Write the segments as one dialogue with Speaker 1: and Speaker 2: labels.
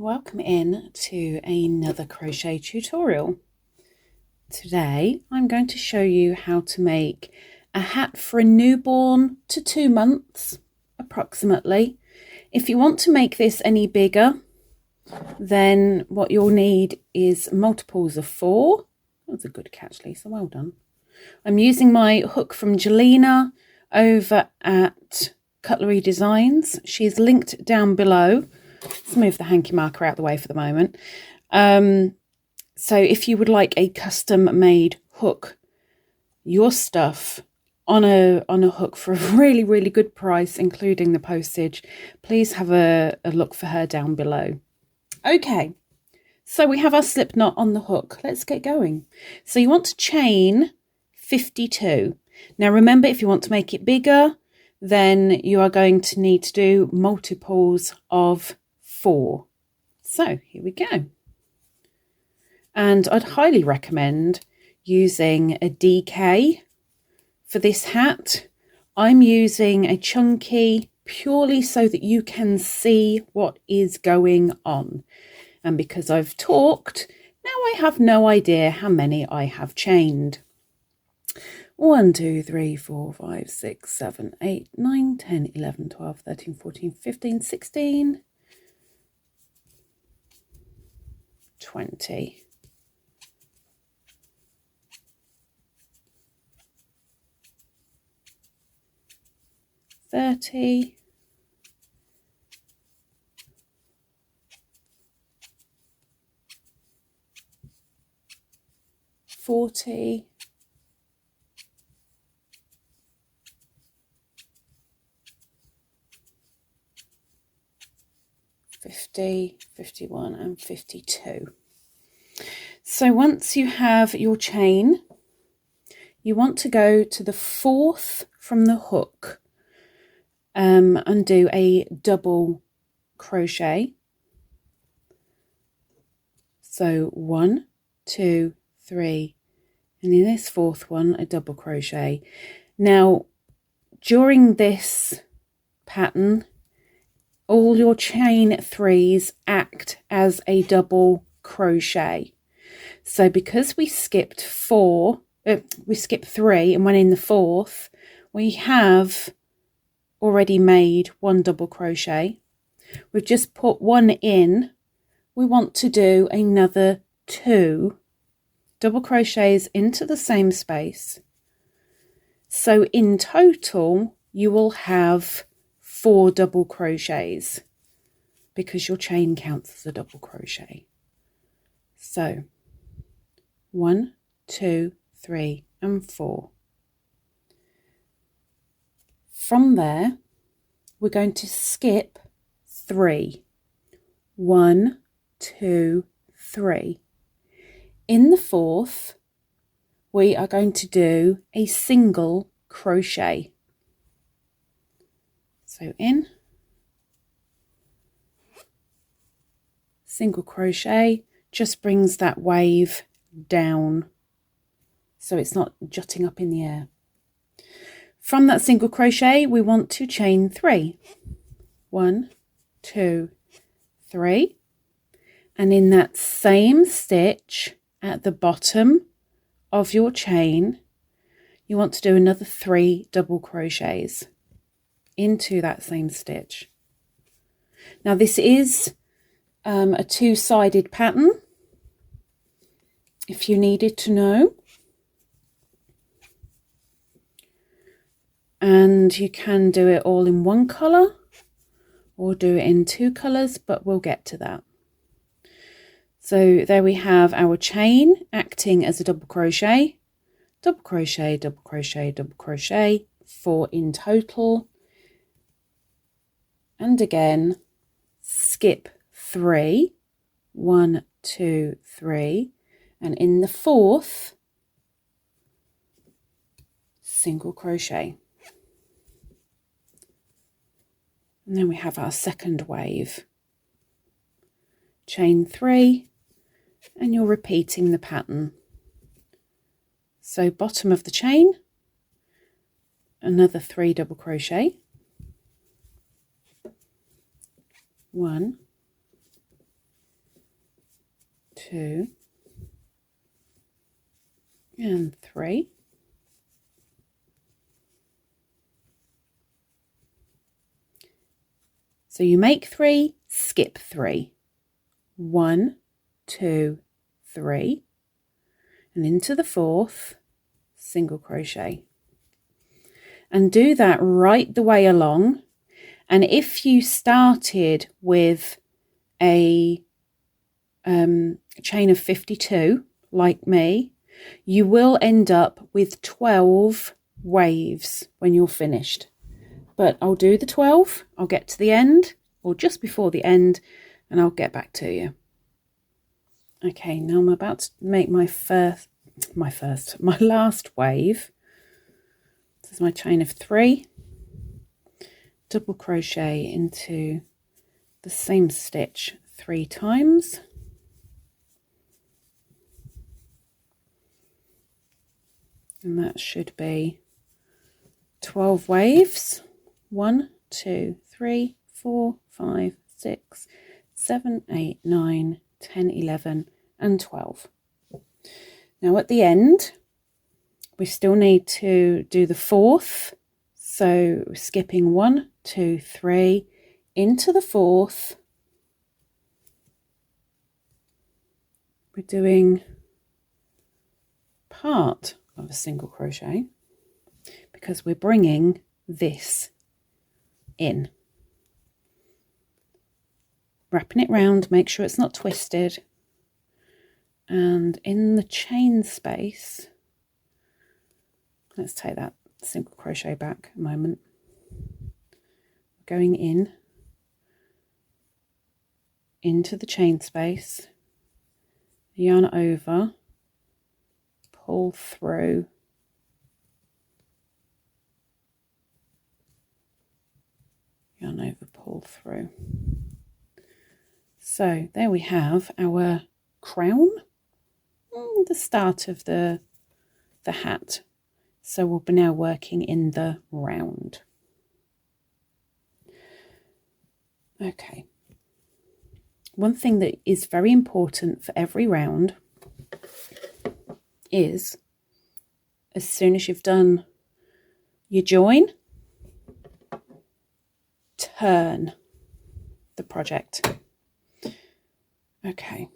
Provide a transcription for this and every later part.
Speaker 1: Welcome in to another crochet tutorial. Today I'm going to show you how to make a hat for a newborn to 2 months approximately. If you want to make this any bigger, then what you'll need is multiples of 4. That's a good catch, Lisa, well done. I'm using my hook from Jelena over at Cutlery Designs. She's linked down below. Let's move the hanky marker out of the way for the moment. So if you would like a custom made hook, your stuff on a hook for a really good price, including the postage, please have a look for her down below. Okay, so we have our slip knot on the hook. Let's get going. So you want to chain 52. Now remember, if you want to make it bigger, then you are going to need to do multiples of 4. So here we go. And I'd highly recommend using a DK for this hat. I'm using a chunky purely so that you can see what is going on. And because I've talked, now I have no idea how many I have chained. 1, 2, 3, 4, 5, 6, 7, 8, 9, 10, 11, 12, 13, 14, 15, 16, 20. 30. 40. 50, 51 and 52. So once you have your chain, you want to go to the 4th from the hook and do a double crochet. So 1, 2, 3, and in this 4th one a double crochet. Now during this pattern, all your chain 3s act as a double crochet. So because we skipped 3 and went in the 4th, we have already made 1 double crochet. We've just put 1 in. We want to do another 2 double crochets into the same space. So in total you will have 4 double crochets because your chain counts as a double crochet. So 1, 2, 3 and 4. From there we're going to skip 3. 1, 2, 3. In the 4th we are going to do a single crochet. So in, single crochet, just brings that wave down so it's not jutting up in the air. From that single crochet we want to chain 3. 1, 2, 3, and in that same stitch at the bottom of your chain you want to do another 3 double crochets into that same stitch. Now this is a 2-sided pattern, if you needed to know, and you can do it all in 1 colour or do it in 2 colours, but we'll get to that. So there we have our chain acting as a double crochet, double crochet, double crochet, double crochet, 4 in total. And again, skip 3, 1, 2, 3, and in the 4th, single crochet. And then we have our second wave. Chain 3, and you're repeating the pattern. So bottom of the chain, another 3 double crochet. 1, 2 and 3. So you make 3, skip 3. 1, 2, 3, and into the 4th, single crochet. And do that right the way along. And if you started with a chain of 52, like me, you will end up with 12 waves when you're finished. But I'll do the 12, I'll get to the end, or just before the end, and I'll get back to you. Okay, now I'm about to make my last wave. This is my chain of 3, double crochet into the same stitch 3 times. And that should be 12 waves. 1, 2, 3, 4, 5, 6, 7, 8, 9, 10, 11, and 12. Now at the end, we still need to do the 4th. So skipping 1, 2, 3 into the 4th. We're doing part of a single crochet because we're bringing this in, wrapping it round, make sure it's not twisted, and in the chain space, let's take that single crochet back a moment, going in into the chain space, yarn over, pull through, yarn over, pull through. So there we have our crown, the start of the hat. So we'll be now working in the round. Okay. One thing that is very important for every round is, as soon as you've done your join, turn the project. Okay,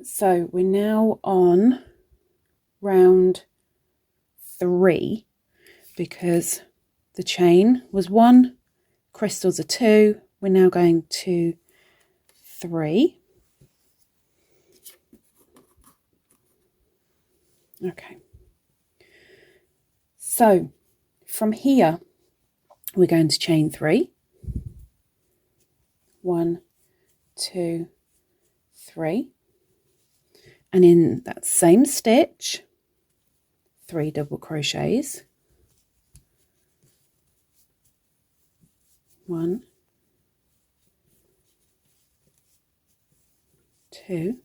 Speaker 1: so we're now on round 3 because the chain was 1, crystals are 2. We're now going to 3. Okay, so from here we're going to chain 3. 1, 2, 3, and in that same stitch 3 double crochets, 1, 2,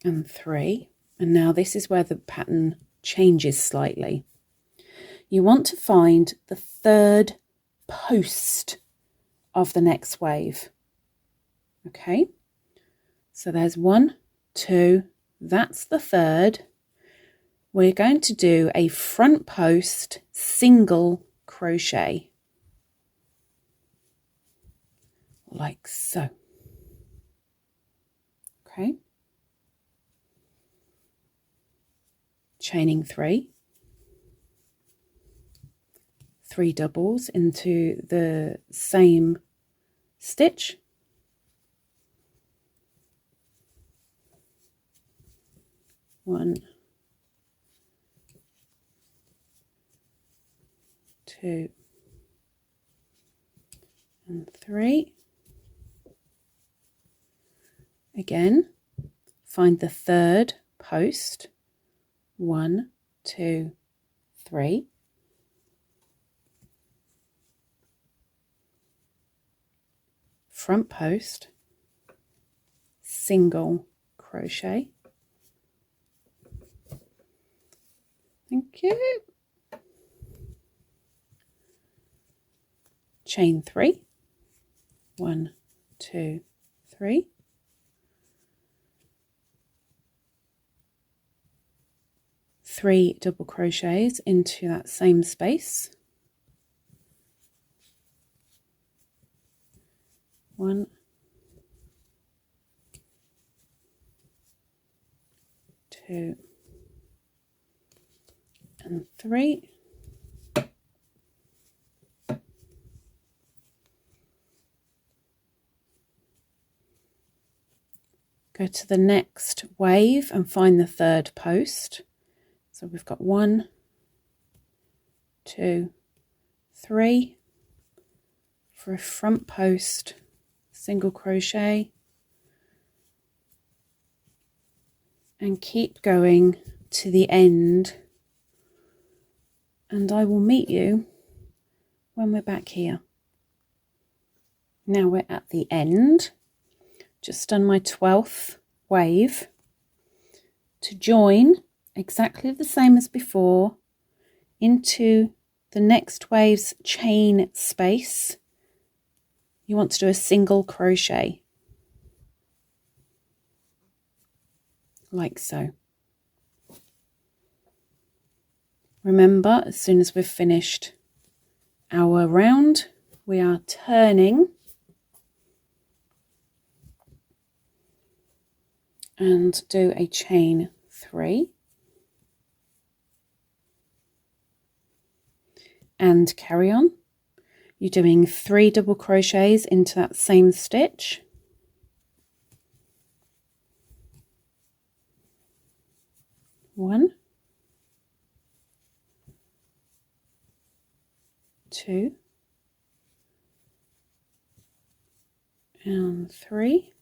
Speaker 1: and 3. And now this is where the pattern changes slightly. You want to find the 3rd post of the next wave. Okay, so there's 1, 2, that's the 3rd. We're going to do a front post single crochet, like so. Okay, chaining 3, 3 doubles into the same stitch, 1, 2, and 3. Again, find the 3rd post, 1, 2, 3. Front post, single crochet. Thank you. Chain 3, 1, 2, 3. Three double crochets into that same space. 1, 2, and 3. Go to the next wave and find the third post. So we've got 1, 2, 3 for a front post, single crochet, and keep going to the end, and I will meet you when we're back here. Now we're at the end, just done my 12th wave. To join exactly the same as before into the next wave's chain space, you want to do a single crochet, like so. Remember, as soon as we've finished our round, we are turning and do a chain 3 and carry on. You're doing 3 double crochets into that same stitch. 1, 2, and 3.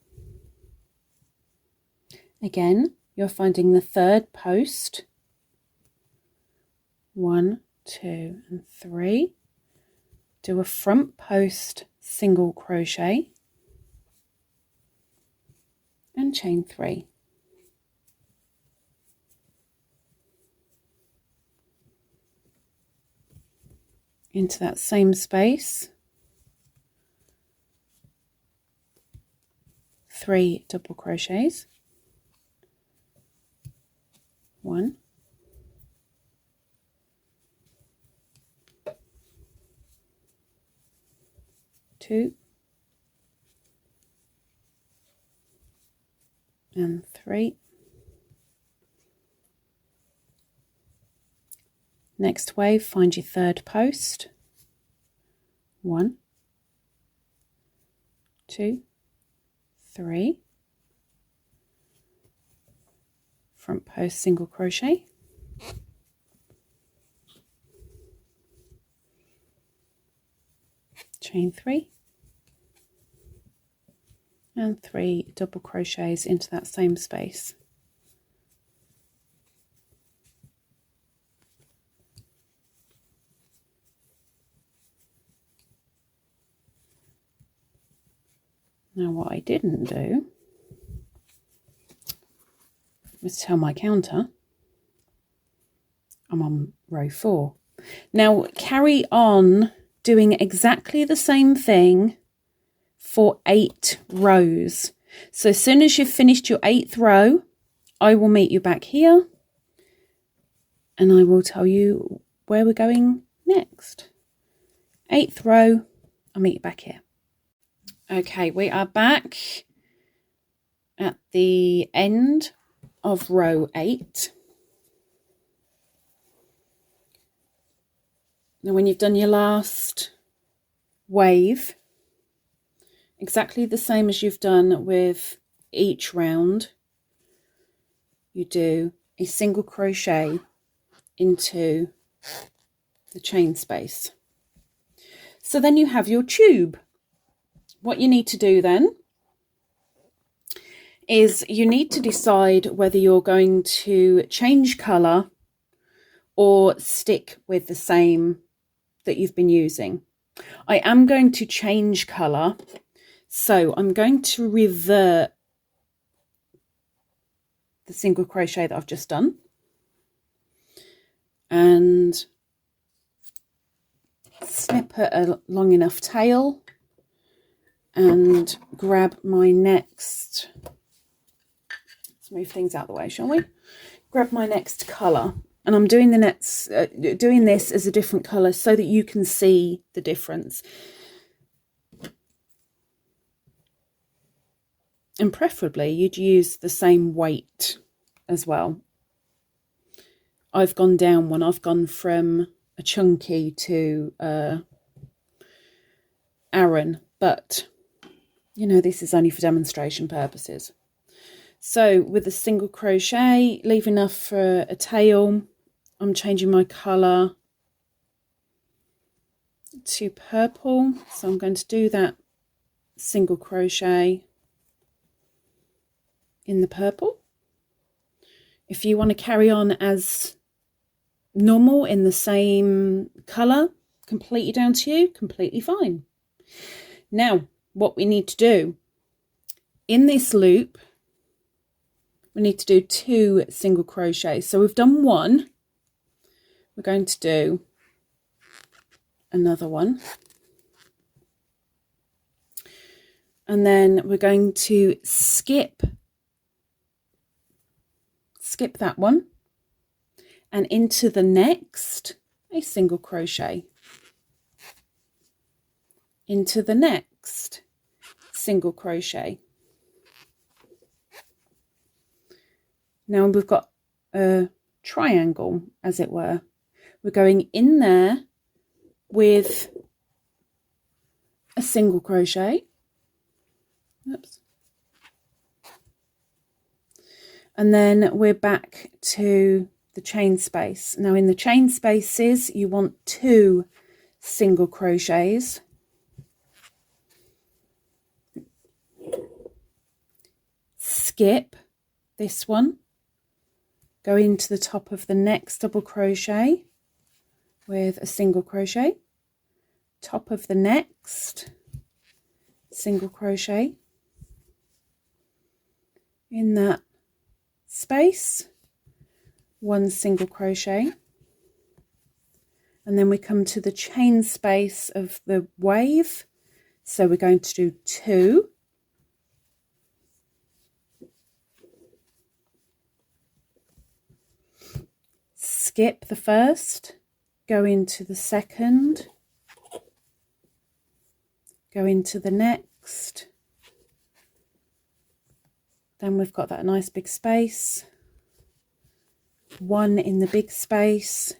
Speaker 1: Again, you're finding the third post. 1, 2, and 3. Do a front post single crochet and chain 3. Into that same space, 3 double crochets. 1, 2, and 3. Next wave, find your third post. 1, 2, 3. Front post single crochet. Chain 3. And 3 double crochets into that same space. Now what I didn't do was tell my counter I'm on row 4. Now carry on doing exactly the same thing for 8 rows. So as soon as you've finished your 8th row, I will meet you back here and I will tell you where we're going next. 8th row, I'll meet you back here. Okay, we are back at the end of row 8. Now when you've done your last wave, exactly the same as you've done with each round, you do a single crochet into the chain space. So then you have your tube. What you need to do then is you need to decide whether you're going to change colour or stick with the same that you've been using. I am going to change colour, so I'm going to revert the single crochet that I've just done and snip a long enough tail and grab my next, let's move things out of the way, shall we? Grab my next colour, and I'm doing doing this as a different colour so that you can see the difference. And preferably you'd use the same weight as well. I've gone down one. I've gone from a chunky to Aran, but you know, this is only for demonstration purposes. So with a single crochet, leave enough for a tail. I'm changing my colour to purple, so I'm going to do that single crochet in the purple. If you want to carry on as normal in the same colour, completely down to you, completely fine. Now, what we need to do in this loop, we need to do 2 single crochets. So we've done one, we're going to do another one, and then we're going to skip that one and into the next a single crochet, into the next single crochet. Now we've got a triangle, as it were. We're going in there with a single crochet. Oops. And then we're back to the chain space. Now in the chain spaces, you want 2 single crochets. Skip this one. Go into the top of the next double crochet with a single crochet. Top of the next single crochet. In that space, 1 single crochet, and then we come to the chain space of the wave, so we're going to do 2, skip the first, go into the second, go into the next. Then we've got that nice big space, 1 in the big space,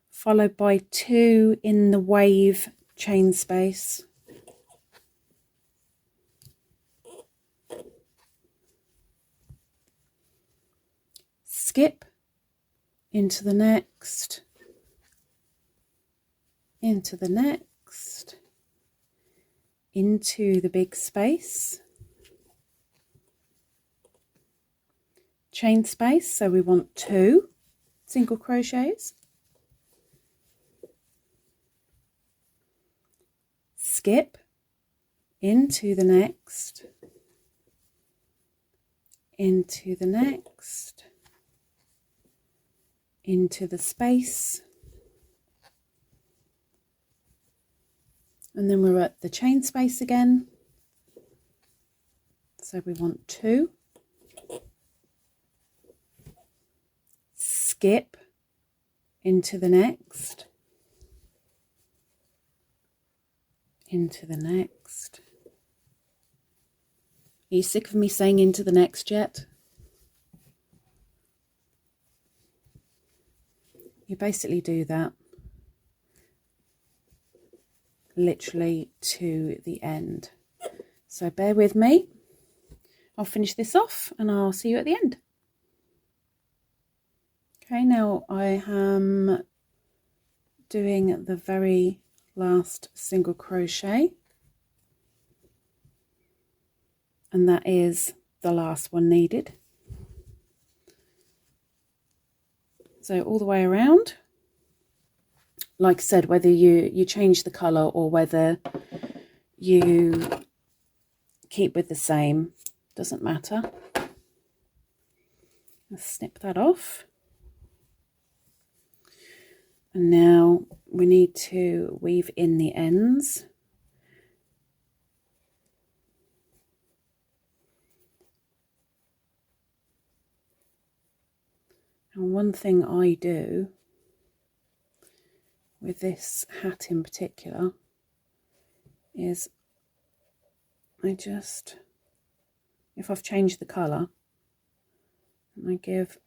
Speaker 1: followed by 2 in the wave chain space. Skip into the next, into the next, into the big space. Chain space, so we want 2 single crochets, skip into the next, into the next, into the space, and then we're at the chain space again, so we want 2, skip into the next, into the next. Are you sick of me saying into the next yet? You basically do that literally to the end. So bear with me. I'll finish this off and I'll see you at the end. Okay, now I am doing the very last single crochet, and that is the last one needed. So all the way around, like I said, whether you change the colour or whether you keep with the same, doesn't matter. Let's snip that off. And now we need to weave in the ends. And one thing I do with this hat in particular is I just, if I've changed the colour, I give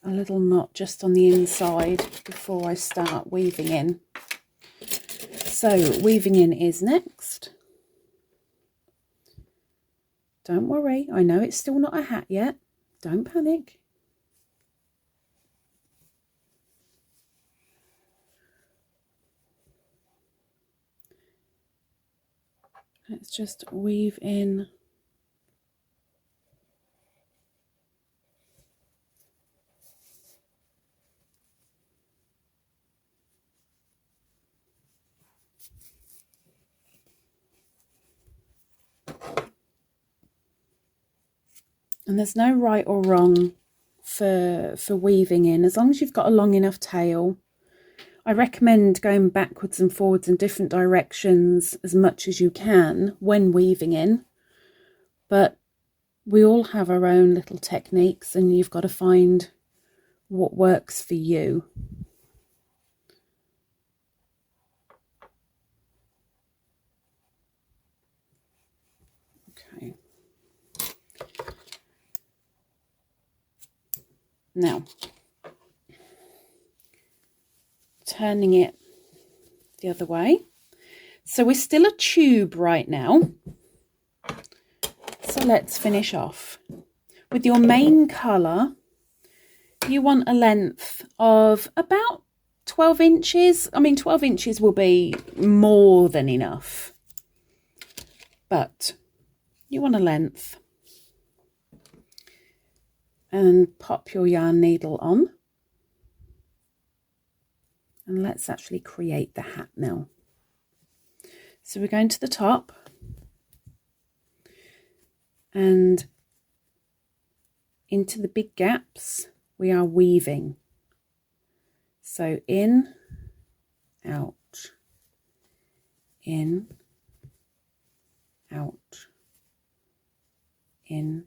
Speaker 1: a little knot just on the inside before I start weaving in. So weaving in is next. Don't worry, I know it's still not a hat yet. Don't panic. Let's just weave in . And there's no right or wrong for weaving in, as long as you've got a long enough tail. I recommend going backwards and forwards in different directions as much as you can when weaving in, but we all have our own little techniques and you've got to find what works for you. Okay. Now, turning it the other way. So we're still a tube right now. So let's finish off. With your main colour, you want a length of about 12 inches. I mean, 12 inches will be more than enough. But you want a length. And pop your yarn needle on. And let's actually create the hat now. So we're going to the top. And into the big gaps, we are weaving. So in, out, in, out, in,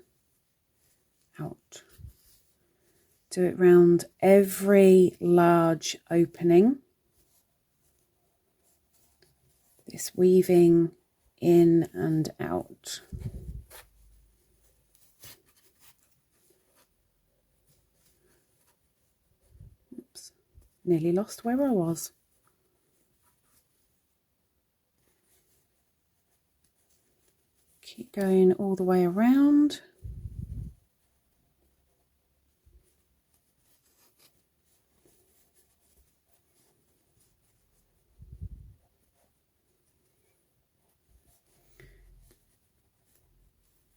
Speaker 1: out. Do it round every large opening. This weaving in and out. Oops, nearly lost where I was. Keep going all the way around.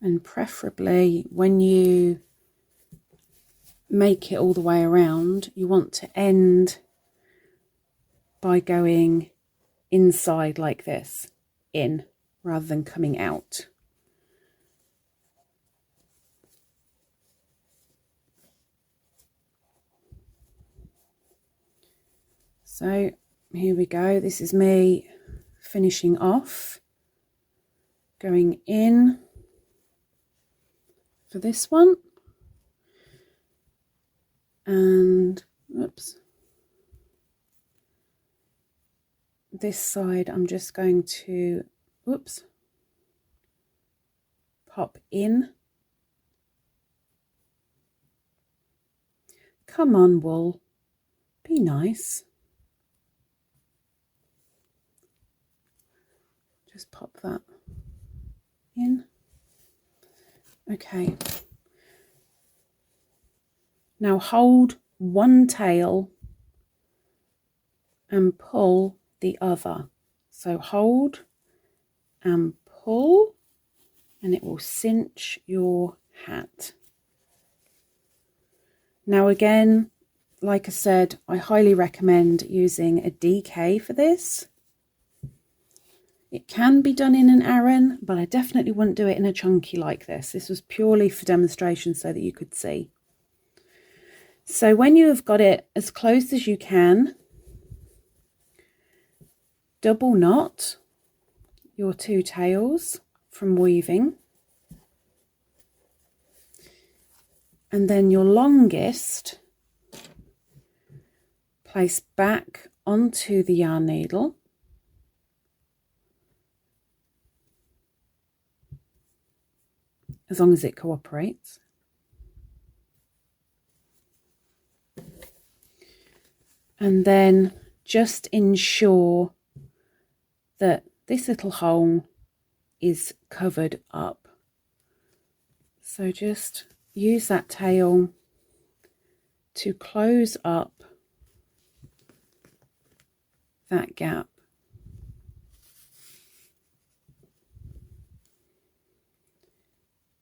Speaker 1: And preferably when you make it all the way around, you want to end by going inside like this, in, rather than coming out. So here we go. This is me finishing off, going in for this one, and oops, this side I'm just going to oops, pop in. Come on, wool, be nice. Just pop that in. Okay, now hold one tail and pull the other. So hold and pull, and it will cinch your hat. Now again, like I said, I highly recommend using a DK for this. It can be done in an Aran, but I definitely wouldn't do it in a chunky like this. This was purely for demonstration so that you could see. So when you have got it as close as you can, double knot your two tails from weaving. And then your longest place back onto the yarn needle. As long as it cooperates. And then just ensure that this little hole is covered up. So just use that tail to close up that gap.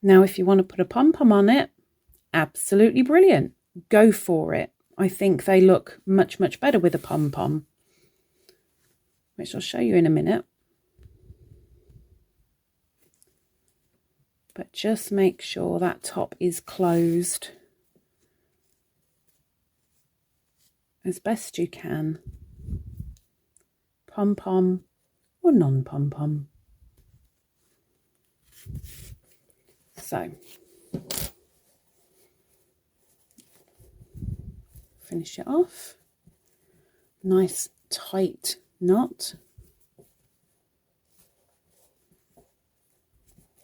Speaker 1: Now, if you want to put a pom-pom on it, absolutely brilliant. Go for it. I think they look much, much better with a pom-pom, which I'll show you in a minute. But just make sure that top is closed as best you can. Pom-pom or non-pom-pom. So, finish it off. Nice tight knot.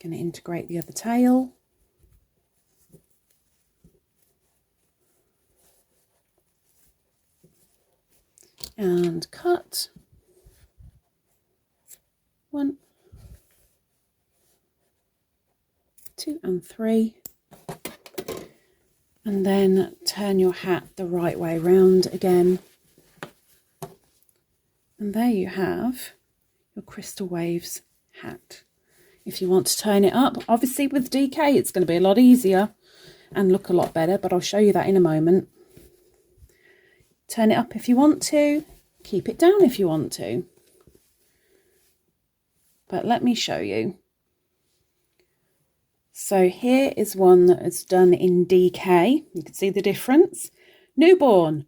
Speaker 1: Going to integrate the other tail. And cut. 1, 2 and 3, and then turn your hat the right way round again, and there you have your Crystal Waves hat. If you want to turn it up, obviously with DK it's going to be a lot easier and look a lot better, but I'll show you that in a moment. Turn it up if you want to, keep it down if you want to, but let me show you. So here is one that is done in DK. You can see the difference. Newborn,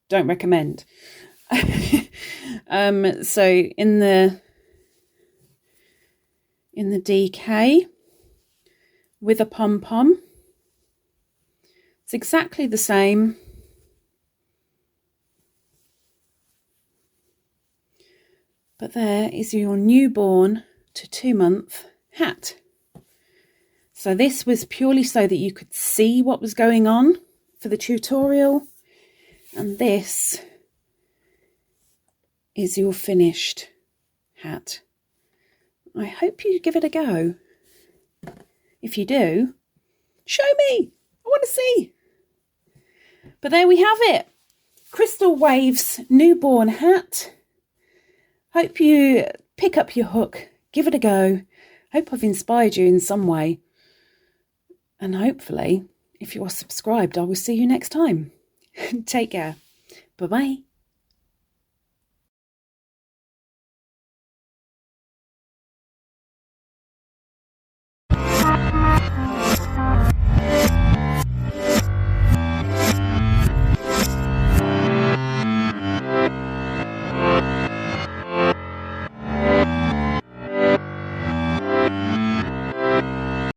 Speaker 1: don't recommend. So in the DK with a pom-pom, it's exactly the same. But there is your newborn to 2-month hat. So this was purely so that you could see what was going on for the tutorial. And this is your finished hat. I hope you give it a go. If you do, show me. I want to see. But there we have it. Crystal Waves newborn hat. Hope you pick up your hook. Give it a go. Hope I've inspired you in some way. And hopefully, if you are subscribed, I will see you next time. Take care. Bye-bye.